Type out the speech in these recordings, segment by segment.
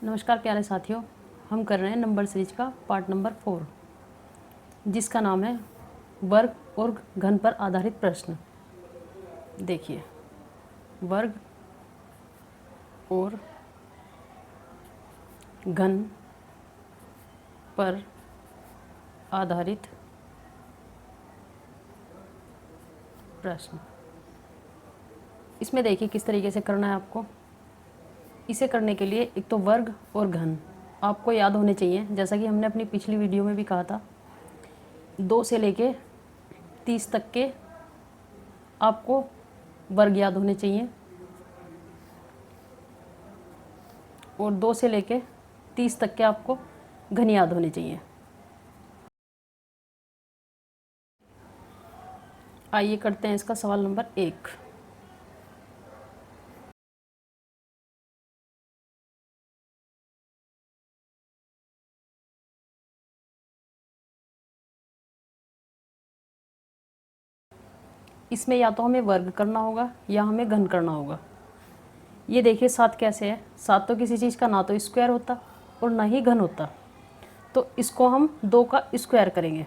नमस्कार प्यारे साथियों, हम कर रहे हैं नंबर सीरीज का पार्ट नंबर 4 जिसका नाम है वर्ग और घन पर आधारित प्रश्न। देखिए, वर्ग और घन पर आधारित प्रश्न। इसमें देखिए किस तरीके से करना है आपको। इसे करने के लिए एक तो वर्ग और घन आपको याद होने चाहिए, जैसा कि हमने अपनी पिछली वीडियो में भी कहा था। 2 से लेके 30 तक के आपको वर्ग याद होने चाहिए और 2 से लेके 30 तक के आपको घन याद होने चाहिए। आइए करते हैं इसका सवाल नंबर 1। इसमें या तो हमें वर्ग करना होगा या हमें घन करना होगा। ये देखिए 7 कैसे है। 7 तो किसी चीज़ का ना तो स्क्वायर होता और ना ही घन होता, तो इसको हम 2 का स्क्वायर करेंगे।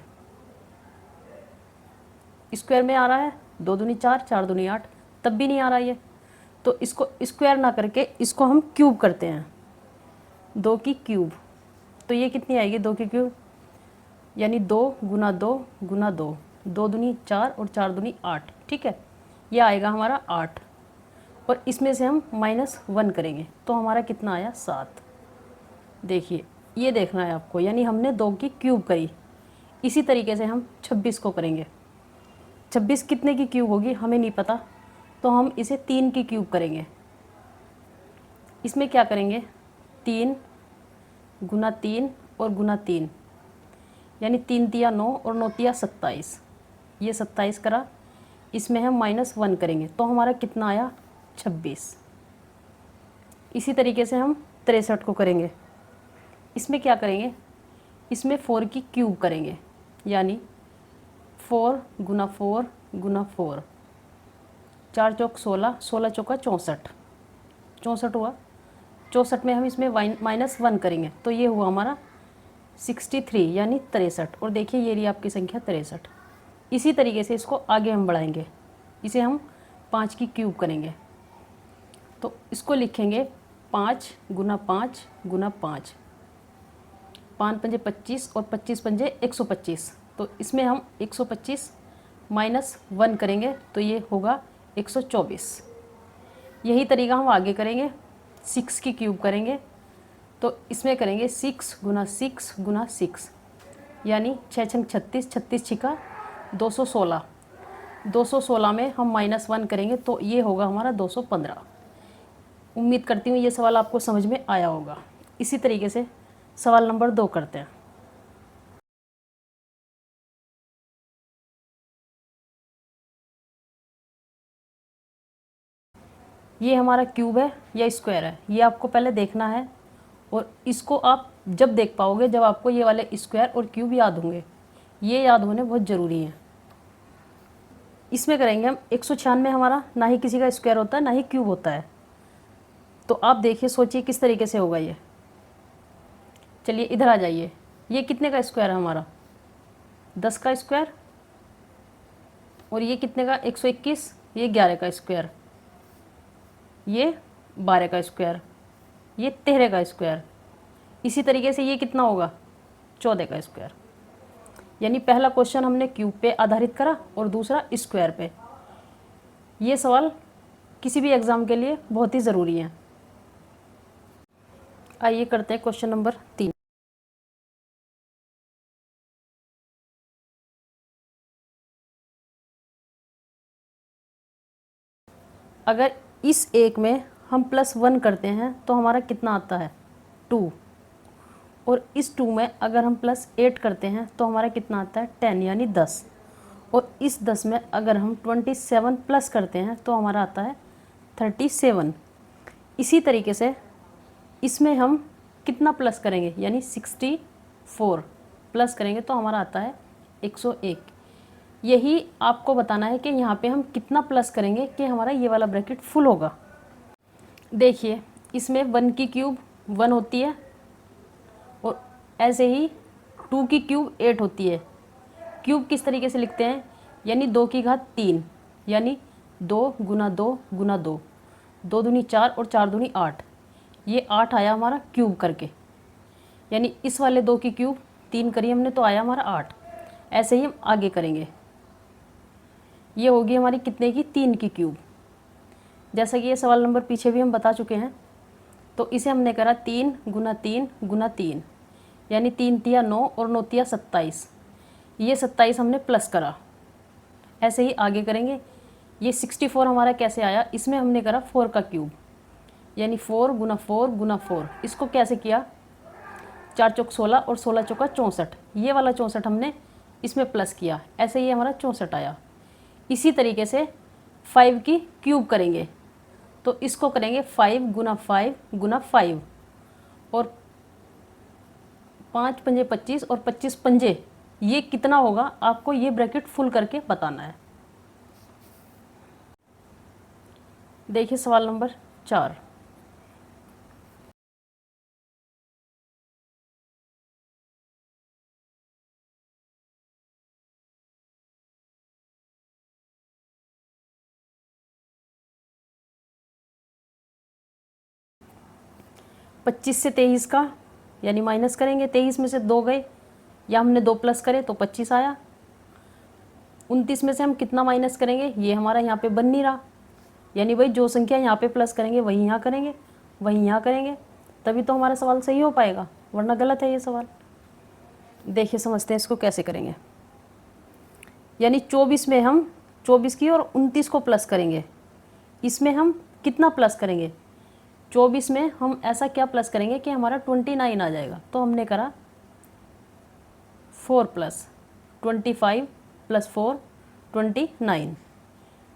स्क्वायर में आ रहा है 2 दूनी 4, 4 दूनी 8, तब भी नहीं आ रहा ये, तो इसको स्क्वायर ना करके इसको हम क्यूब करते हैं। 2 की क्यूब, तो ये कितनी आएगी 2 की क्यूब, यानी 2 गुना 2 गुना 2, 2 दूनी 4 और 4 दूनी 8। ठीक है, ये आएगा हमारा 8 और इसमें से हम -1 करेंगे तो हमारा कितना आया 7। देखिए ये देखना है आपको, यानी हमने 2 की क्यूब करी। इसी तरीके से हम 26 को करेंगे। 26 कितने की क्यूब होगी हमें नहीं पता, तो हम इसे 3 की क्यूब करेंगे। इसमें क्या करेंगे 3 गुना 3 और गुना 3, यानी 3 तिया 9 और 9 तिया 27। ये 27 करा, इसमें हम -1 करेंगे तो हमारा कितना आया 26। इसी तरीके से हम 63 को करेंगे। इसमें क्या करेंगे, इसमें 4 की क्यूब करेंगे, यानी 4 गुना 4 गुना 4, 4 चौक 16, 16 चौका 64, 64 हुआ। 64 में हम इसमें -1 करेंगे तो ये हुआ हमारा 63, यानी 63। और देखिए ये रही आपकी संख्या 63। इसी तरीके से इसको आगे हम बढ़ाएंगे। इसे हम 5 की क्यूब करेंगे, तो इसको लिखेंगे 5 गुना 5 गुना 5, 5 पंजे 25 और 25 पंजे 125। तो इसमें हम 125 -1 करेंगे तो ये होगा 124। यही तरीका हम आगे करेंगे। 6 की क्यूब करेंगे, तो इसमें करेंगे 6 गुना 6 गुना 6, यानी 6 छंग 36, 36 छिका 216। 216 में हम -1 करेंगे तो ये होगा हमारा 215। उम्मीद करती हूँ ये सवाल आपको समझ में आया होगा। इसी तरीके से सवाल नंबर 2 करते हैं। ये हमारा क्यूब है या स्क्वायर है, ये आपको पहले देखना है और इसको आप जब देख पाओगे जब आपको ये वाले स्क्वायर और क्यूब याद होंगे। ये याद होने बहुत ज़रूरी है। इसमें करेंगे हम 196, हमारा ना ही किसी का स्क्वायर होता है ना ही क्यूब होता है, तो आप देखिए सोचिए किस तरीके से होगा ये। चलिए इधर आ जाइए, ये कितने का स्क्वायर है हमारा 10 का स्क्वायर, और ये कितने का 121, ये 11 का स्क्वायर, ये 12 का स्क्वायर, ये 13 का स्क्वायर। इसी तरीके से ये कितना होगा 14 का स्क्वायर। यानी पहला क्वेश्चन हमने क्यूब पे आधारित करा और दूसरा स्क्वायर पे। ये सवाल किसी भी एग्ज़ाम के लिए बहुत ही ज़रूरी है। आइए करते हैं क्वेश्चन नंबर 3। अगर इस एक में हम +1 करते हैं तो हमारा कितना आता है 2, और इस 2 में अगर हम +8 करते हैं तो हमारा कितना आता है 10, यानी 10, और इस 10 में अगर हम 27 प्लस करते हैं तो हमारा आता है 37। इसी तरीके से इसमें हम कितना प्लस करेंगे, यानी 64 प्लस करेंगे तो हमारा आता है 101। यही आपको बताना है कि यहाँ पे हम कितना प्लस करेंगे कि हमारा ये वाला ब्रैकेट फुल होगा। देखिए इसमें 1 की क्यूब 1 होती है, और ऐसे ही 2 की क्यूब 8 होती है। क्यूब किस तरीके से लिखते हैं, यानी 2 की घात 3, यानी 2 गुना 2 गुना 2, 2 दूनी 4 और 4 दूनी 8, ये 8 आया हमारा क्यूब करके। यानी इस वाले 2 की क्यूब 3 करी हमने तो आया हमारा 8। ऐसे ही हम आगे करेंगे। ये होगी हमारी कितने की, 3 की क्यूब। जैसा कि ये सवाल नंबर पीछे भी हम बता चुके हैं, तो इसे हमने करा 3 गुना 3 गुना 3, यानी 3 तिया 9 और 9 तिया 27। ये 27 हमने प्लस करा। ऐसे ही आगे करेंगे। ये 64 हमारा कैसे आया, इसमें हमने करा 4 का क्यूब, यानी 4 गुना 4 गुना 4। इसको कैसे किया, 4 चौक 16 और 16 चौका 64, ये वाला 64 हमने इसमें प्लस किया। ऐसे ही हमारा 64 आया। इसी तरीके से 5 की क्यूब करेंगे, तो इसको करेंगे 5 गुना 5 गुना 5, और 5 पंजे 25 और 25 पंजे, ये कितना होगा आपको ये ब्रैकेट फुल करके बताना है। देखिए सवाल नंबर 4। पच्चीस से 23 का यानी माइनस करेंगे, 23 में से 2 गए, या हमने 2 प्लस करे तो 25 आया। 29 में से हम कितना माइनस करेंगे, ये हमारा यहाँ पे बन नहीं रहा, यानी भाई जो संख्या यहाँ पे प्लस करेंगे वही यहाँ करेंगे, वही यहाँ करेंगे, तभी तो हमारा सवाल सही हो पाएगा, वरना गलत है ये सवाल। देखिए समझते हैं इसको कैसे करेंगे। यानी 24 में हम 24 की और 29 को प्लस करेंगे। इसमें हम कितना प्लस करेंगे, 24 में हम ऐसा क्या प्लस करेंगे कि हमारा 29 आ जाएगा। तो हमने करा 4 प्लस 25 प्लस 4 29।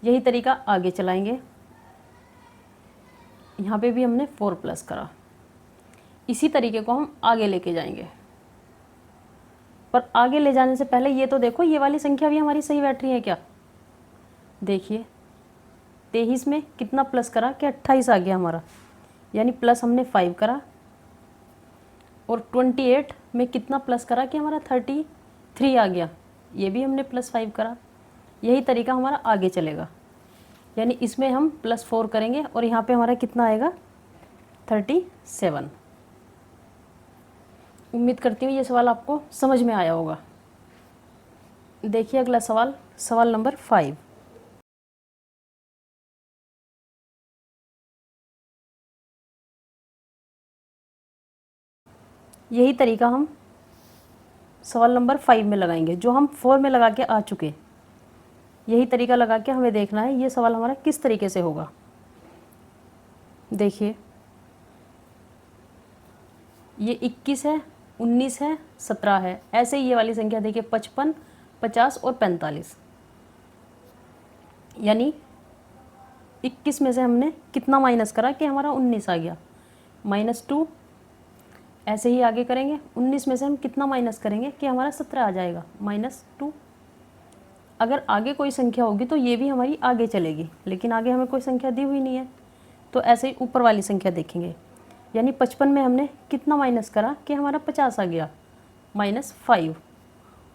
यही तरीका आगे चलाएंगे। यहाँ पे भी हमने 4 प्लस करा। इसी तरीके को हम आगे लेके जाएंगे, पर आगे ले जाने से पहले ये तो देखो ये वाली संख्या भी हमारी सही बैठ रही है क्या। देखिए 23 में कितना प्लस करा कि 28 आ गया हमारा, यानी प्लस हमने 5 करा। और 28 में कितना प्लस करा कि हमारा 33 आ गया, ये भी हमने प्लस 5 करा। यही तरीका हमारा आगे चलेगा। यानी इसमें हम प्लस 4 करेंगे और यहाँ पे हमारा कितना आएगा, 37। उम्मीद करती हूँ ये सवाल आपको समझ में आया होगा। देखिए अगला सवाल, सवाल नंबर 5। यही तरीका हम सवाल नंबर 5 में लगाएंगे, जो हम 4 में लगा के आ चुके। यही तरीका लगा के हमें देखना है ये सवाल हमारा किस तरीके से होगा। देखिए ये 21 है, 19 है, 17 है। ऐसे ही ये वाली संख्या देखिए 55, 50 और 45। यानी 21 में से हमने कितना माइनस करा कि हमारा 19 आ गया, -2। ऐसे ही आगे करेंगे। 19 में से हम कितना माइनस करेंगे कि हमारा 17 आ जाएगा, -2। अगर आगे कोई संख्या होगी तो ये भी हमारी आगे चलेगी, लेकिन आगे हमें कोई संख्या दी हुई नहीं है, तो ऐसे ही ऊपर वाली संख्या देखेंगे। यानी 55 में हमने कितना माइनस करा कि हमारा 50 आ गया, -5।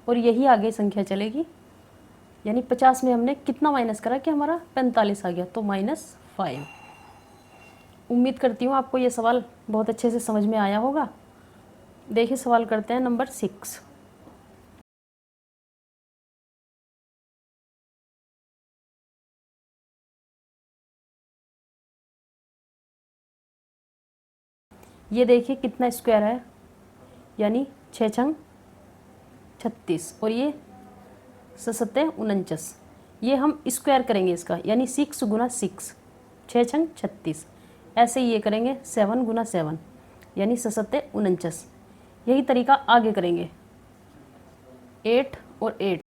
और यही आगे संख्या चलेगी। यानी 50 में हमने कितना माइनस करा कि हमारा 45 आ गया, तो -5। उम्मीद करती हूँ आपको ये सवाल बहुत अच्छे से समझ में आया होगा। देखिए सवाल करते हैं नंबर 6। ये देखिए कितना स्क्वायर है, यानी 6 छंग 36 और ये 7 49। ये हम स्क्वायर करेंगे इसका, यानी 6 गुना 6, 6 छंग 36। ऐसे ही ये करेंगे 7 गुना 7, यानी 7 49। यही तरीका आगे करेंगे, 8 और 8।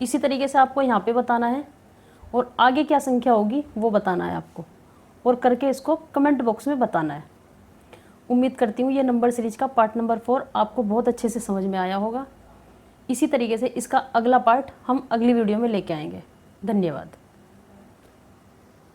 इसी तरीके से आपको यहाँ पे बताना है, और आगे क्या संख्या होगी वो बताना है आपको, और करके इसको कमेंट बॉक्स में बताना है। उम्मीद करती हूँ ये नंबर सीरीज का पार्ट नंबर 4 आपको बहुत अच्छे से समझ में आया होगा। इसी तरीके से इसका अगला पार्ट हम अगली वीडियो में लेके आएंगे। धन्यवाद।